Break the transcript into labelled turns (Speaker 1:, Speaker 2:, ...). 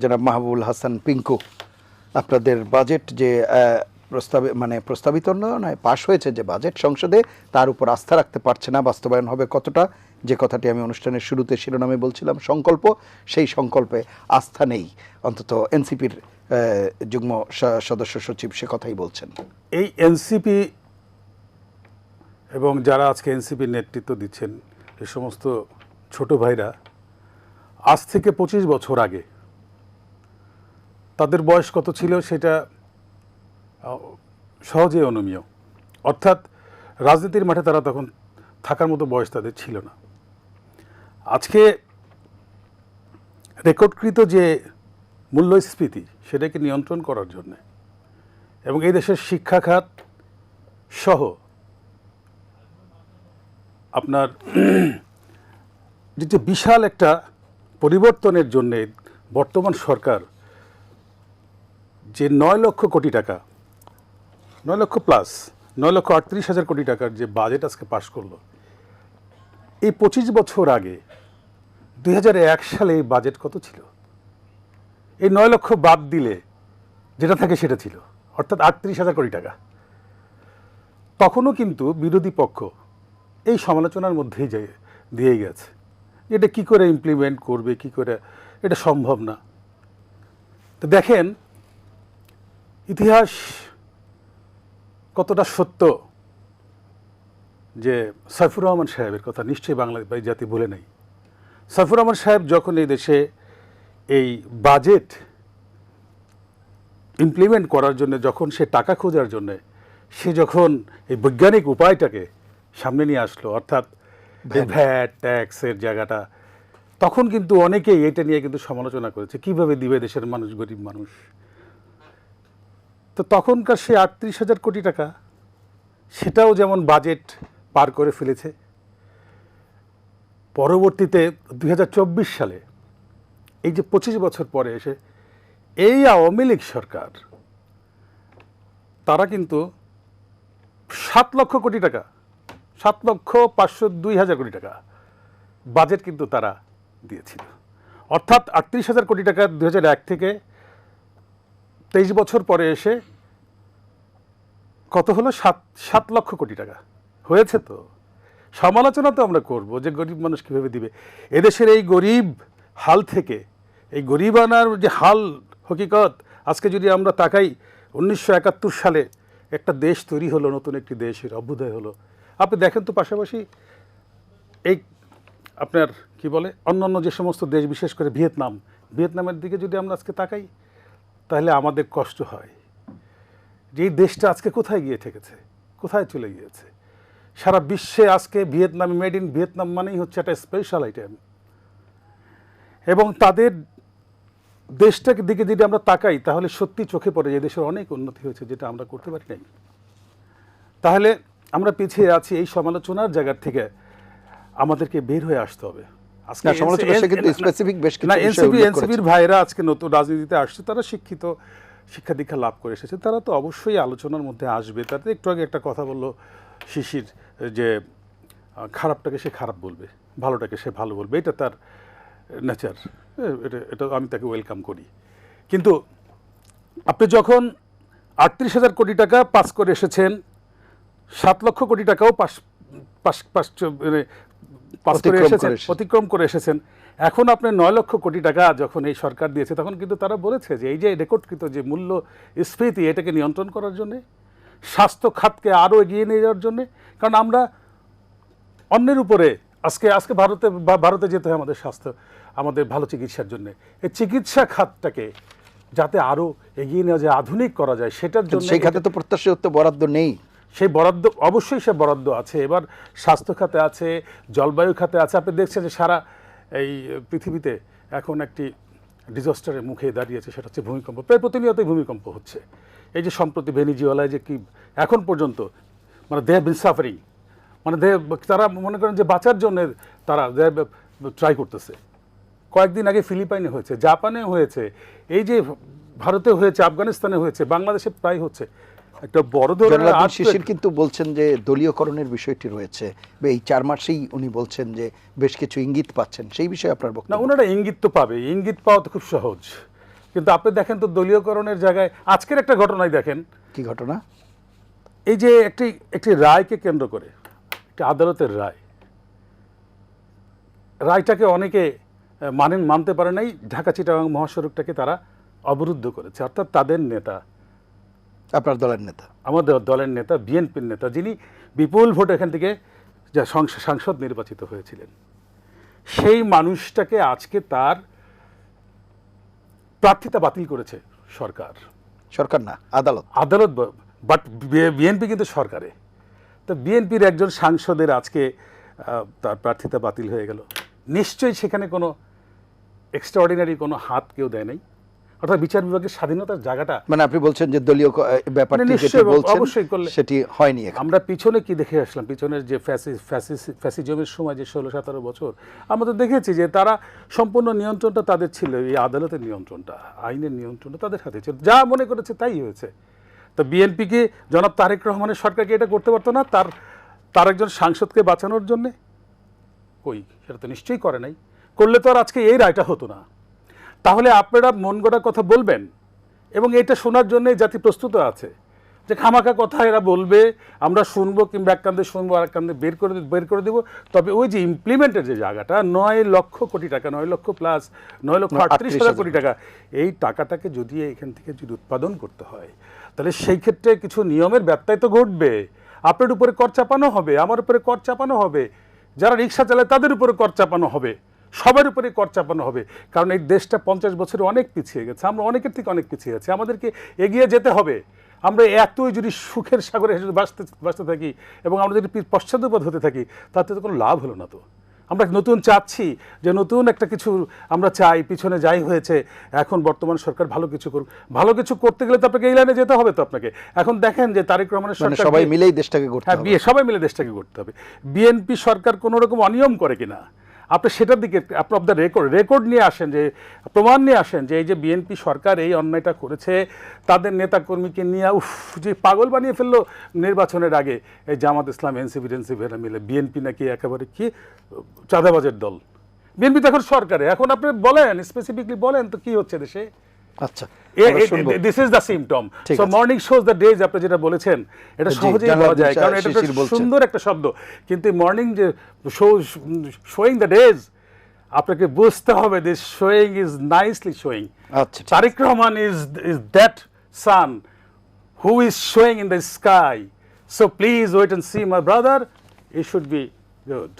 Speaker 1: জনাব মাহবুবুল হাসান পিঙ্কু, আপনাদের বাজেট যে প্রস্তাবিত নয়, পাশ হয়েছে যে বাজেট সংসদে, তার উপর আস্থা রাখতে পারছে না। বাস্তবায়ন হবে কতটা, যে কথাটি আমি অনুষ্ঠানের শুরুতে শিরোনামে বলছিলাম, সংকল্প, সেই সংকল্পে আস্থা নেই, অন্তত এনসিপির যুগ্ম সদস্য সচিব সে কথাই বলছেন।
Speaker 2: এই এনসিপি এবং যারা আজকে এনসিপির নেতৃত্ব দিচ্ছেন, এই সমস্ত ছোট ভাইরা আজ থেকে 25 বছর আগে তাদের বয়স কত ছিল সেটা সহজে অনুমেয়। অর্থাৎ রাজনীতির মাঠে তারা তখন থাকার মতো বয়স তাদের ছিল না। আজকে রেকর্ডকৃত যে মূল্যস্ফীতি, সেটাকে নিয়ন্ত্রণ করার জন্যে এবং এই দেশের শিক্ষা খাত সহ আপনার যে বিশাল একটা পরিবর্তনের জন্যে বর্তমান সরকার যে 9 লক্ষ কোটি টাকা, 9 লক্ষ প্লাস 9,38,000 কোটি টাকার যে বাজেট আজকে পাশ করলো, এই 25 বছর আগে 2001 সালে এই বাজেট কত ছিল? এই 9 লক্ষ বাদ দিলে যেটা থাকে সেটা ছিল, অর্থাৎ 38,000 কোটি টাকা। তখনও কিন্তু বিরোধী পক্ষ এই সমালোচনার মধ্যেই দিয়ে গেছে, এটা কি করে ইমপ্লিমেন্ট করবে, কি করে, এটা সম্ভব না। তো দেখেন ইতিহাস কতটা সত্য, যে সাইফুর রহমান সাহেবের কথা নিশ্চয়ই বাংলাদেশ জাতি ভুলে নেই। সাইফুর রহমান সাহেব যখন এই দেশে এই বাজেট ইমপ্লিমেন্ট করার জন্য, যখন সে টাকা খোঁজার জন্য সে যখন এই বৈজ্ঞানিক উপায়টাকে সামনে নিয়ে আসলো, অর্থাৎ ভ্যাট ট্যাক্সের জায়গাটা, তখন কিন্তু অনেকেই এটা নিয়ে কিন্তু সমালোচনা করেছে, কিভাবে দিবে দেশের মানুষ, গরিব মানুষ। তো তখনকার সে 38,000 কোটি টাকা, সেটাও যেমন বাজেট পার করে ফেলেছে। পরবর্তীতে 2024 সালে, এই যে 25 বছর পরে এসে এই আওয়ামী লীগ সরকার, তারা কিন্তু 7 লক্ষ কোটি টাকা, 7,502,000 কোটি টাকা বাজেট কিন্তু তারা দিয়েছিল। অর্থাৎ 38,000 কোটি টাকা 2001 থেকে 23 বছর পরে এসে কত হলো? 7 লক্ষ কোটি টাকা হয়েছে। তো সমালোচনা তো আমরা করব যে গরিব মানুষ কীভাবে দিবে। এদেশের এই গরিব হাল থেকে, এই গরিবানার যে হাল হকিকত, আজকে যদি আমরা তাকাই, 1971 সালে একটা দেশ তৈরি হলো, নতুন একটি দেশের অভ্যুদয় হলো। আপনি দেখেন তো পাশাপাশি এই আপনার কি বলে, অন্যান্য যে সমস্ত দেশ, বিশেষ করে ভিয়েতনামের দিকে যদি আমরা আজকে তাকাই, তাহলে আমাদের কষ্ট হয় যে এই দেশটা আজকে কোথায় গিয়ে ঠেকেছে, কোথায় চলে গিয়েছে। সারা বিশ্বে আজকে ভিয়েতনাম, মেড ইন ভিয়েতনাম মানেই হচ্ছে একটা স্পেশাল আইটেম। এবং তাদের দেশটাকে দিকে যদি আমরা তাকাই, তাহলে সত্যি চোখে পড়ে যে দেশের অনেক উন্নতি হয়েছে, যেটা আমরা করতে পারি নাই। তাহলে আমরা পিছিয়ে আছি, এই সমালোচনার জায়গা থেকে আমাদেরকে বের হয়ে আসতে হবে। এনসিপির ভাইরা আজকে নতুন রাজনীতিতে আসছে, তারা শিক্ষিত, শিক্ষা দীক্ষা লাভ করে এসেছে, তারা তো অবশ্যই আলোচনার মধ্যে আসবে। তাতে একটু আগে একটা কথা বললো শিশির, যে খারাপটাকে সে খারাপ বলবে, ভালোটাকে সে ভালো বলবে, এটা তার নেচার, এটা আমি তাকে ওয়েলকাম করি। কিন্তু আপনি যখন 38,000 কোটি টাকা পাস করে এসেছেন, 7 লক্ষ কোটি টাকাও অতিক্রম করে এসেছেন, এখন আপনি 9 লক্ষ কোটি টাকা যখন এই সরকার দিয়েছে, তখন কিন্তু তারা বলেছে যে এই যে রেকর্ডকৃত যে মূল্যস্ফীতি, এটাকে নিয়ন্ত্রণ করার জন্যে, স্বাস্থ্য খাতকে আরও এগিয়ে নিয়ে যাওয়ার জন্যে। কারণ আমরা অন্যের উপরে আজকে ভারতে যেতে হয় আমাদের স্বাস্থ্য, আমাদের ভালো চিকিৎসার জন্য। এই চিকিৎসা খাতটাকে যাতে আরও এগিয়ে নেওয়া যায়, আধুনিক করা যায়, সেটার জন্য
Speaker 1: সেই খাতে তো প্রত্যাশিত বরাদ্দ নেই।
Speaker 2: সেই বরাদ্দ অবশ্যই সে বরাদ্দ আছে। এবার স্বাস্থ্য খাতে আছে, জলবায়ু খাতে আছে। আপনি দেখছেন যে সারা এই পৃথিবীতে এখন একটি ডিজাস্টারের মুখে দাঁড়িয়েছে, সেটা হচ্ছে ভূমিকম্প। প্রায় প্রতিনিয়তই ভূমিকম্প হচ্ছে। এই যে সম্প্রতি ভেনিজুয়েলায় যে কি এখন পর্যন্ত, মানে দে হ্যাভ বিন সাফারিং, মানে তারা মনে করেন যে বাঁচার জন্য তারা ট্রাই করতেছে। কয়েকদিন আগে ফিলিপাইনে হয়েছে, জাপানে হয়েছে, এই যে ভারতে হয়েছে, আফগানিস্তানে হয়েছে, বাংলাদেশে প্রায় হচ্ছে। একটা বড় ধরনের
Speaker 1: শিশির কিন্তু বলছেন যে দলীয়করণের বিষয়টি রয়েছে, এই 4 মাসেই উনি বলছেন যে বেশ কিছু ইঙ্গিত পাচ্ছেন, সেই বিষয়ে আপনার বক্তব্য?
Speaker 2: না, ওনারা ইঙ্গিত তো পাবে, ইঙ্গিত পাওয়া তো খুব সহজ। কিন্তু আপনি দেখেন তো দলীয়করণের জায়গায় আজকের একটা ঘটনাই দেখেন,
Speaker 1: কি ঘটনা?
Speaker 2: এই যে একটি রায়কে কেন্দ্র করে, একটি আদালতের রায়টাকে অনেকে মানতে পারে নাই। ঢাকা চিটাগাং মহাসড়কটাকে তারা অবরুদ্ধ করেছে, অর্থাৎ তাদের নেতা,
Speaker 1: আপনার দলের নেতা,
Speaker 2: আমাদের দলের নেতা, বিএনপির নেতা, যিনি বিপুল ভোট এখান থেকে যা সাংসদ নির্বাচিত হয়েছিলেন, সেই মানুষটাকে আজকে তার প্রার্থিতা বাতিল করেছে সরকার।
Speaker 1: সরকার না, আদালত।
Speaker 2: আদালত, বাট বিএনপি কিন্তু সরকারে। তো বিএনপির একজন সাংসদের আজকে তার প্রার্থিতা বাতিল হয়ে গেল। নিশ্চয়ই সেখানে কোনো এক্সট্রাঅর্ডিনারি কোনো হাত কেউ দেয় নাই, অর্থাৎ বিচার বিভাগের স্বাধীনতার জায়গাটা,
Speaker 1: মানে আপনি বলছেন যে দলীয় ব্যাপারটি যেটি
Speaker 2: নিশ্চয়ই,
Speaker 1: বলছেন
Speaker 2: অবশ্যই করলে।
Speaker 1: সেটি হয়নি এখানে।
Speaker 2: আমরা পিছনে কি দেখে আসলাম, পিছনের যে ফ্যাসিজমের সময় যে 16-17 বছর আমরা তো দেখেছি যে তারা সম্পূর্ণ নিয়ন্ত্রণটা তাদের ছিল, এই আদালতের নিয়ন্ত্রণটা, আইনের নিয়ন্ত্রণটা তাদের হাতে ছিল, যা মনে করেছে তাই হয়েছে। তো বিএনপিকে, জনাব তারেক রহমানের সরকারকে এটা করতে পারতো না তার একজন সাংসদকে বাঁচানোর জন্যে? কই, সেটা তো নিশ্চয়ই করে নাই। করলে তো আর আজকে এই রায়টা হতো না। তাহলে আপনারা মন গড়া কথা বলবেন, এবং এটা শোনার জন্য জাতি প্রস্তুত আছে যে খামাখা কথা এরা বলবে, আমরা শুনবো, কিংবা এক কান্দে শুনবো আর এক কান্দে বের করে দেবো। তবে ওই যে ইমপ্লিমেন্টের যে জায়গাটা, 9 লক্ষ কোটি টাকা, 9 লক্ষ প্লাস 9,38,000 কোটি টাকা, এই টাকাটাকে যদি এখান থেকে যদি উৎপাদন করতে হয়, তাহলে সেই ক্ষেত্রে কিছু নিয়মের ব্যত্যয় তো ঘটবে। আপনার উপরে কর চাপানো হবে, আমার উপরে কর চাপানো হবে, যারা রিক্সা চালায় তাদের উপরে কর চাপানো হবে, সবার উপরে কর চাপানো হবে। কারণ এই দেশটা 50 বছরে অনেক পিছিয়ে গেছে, আমরা অনেকের থেকে অনেক পিছিয়ে আছি, আমাদেরকে এগিয়ে যেতে হবে। আমরা এতই যদি সুখের সাগরে বাঁচতে থাকি এবং আমরা যদি পশ্চাৎপদ হতে থাকি, তাতে তো কোনো লাভ হলো না। তো আমরা নতুন চাচ্ছি যে নতুন একটা কিছু আমরা চাই, পিছনে যাই হয়েছে, এখন বর্তমান সরকার ভালো কিছু করুক। ভালো কিছু করতে গেলে তো আপনাকে এই লাইনে যেতে হবে। তো আপনাকে এখন দেখেন যে তারেক রহমানের সরকার,
Speaker 1: সবাই মিলেই দেশটাকে গড়তে হবে।
Speaker 2: সবাই মিলে দেশটাকে গড়তে হবে। বিএনপি সরকার কোনো রকম অনিয়ম করে কিনা, আপনি সেটার দিকে আপনি অফ দ্য রেকর্ড নিয়ে আসেন, যে প্রমাণ নিয়ে আসেন যে এই যে বিএনপি সরকার এই অন্যায়টা করেছে, তাদের নেতাকর্মীকে নিয়ে যে পাগল বানিয়ে ফেললো নির্বাচনের আগে এই জামাত ইসলাম, এনসিপি মিলে। বিএনপি নাকি একেবারে কি চাঁদাবাজের দল। বিএনপি তো এখন সরকারে। এখন আপনি বলেন, স্পেসিফিকলি বলেন তো কি হচ্ছে দেশে।
Speaker 1: আচ্ছা,
Speaker 2: this is the symptom. So morning shows the days, আপনি যেটা বলেছেন এটা সহজেই বলা যায়, কারণ এটা সুন্দর একটা শব্দ। কিন্তু মর্নিং যে শোয়িং দ্য ডেজ, আপনাকে বুঝতে হবে this showing is nicely showing.
Speaker 1: আচ্ছা,
Speaker 2: Tarek Rahman is that sun who is showing in the sky. So please wait and see my brother, it should be good.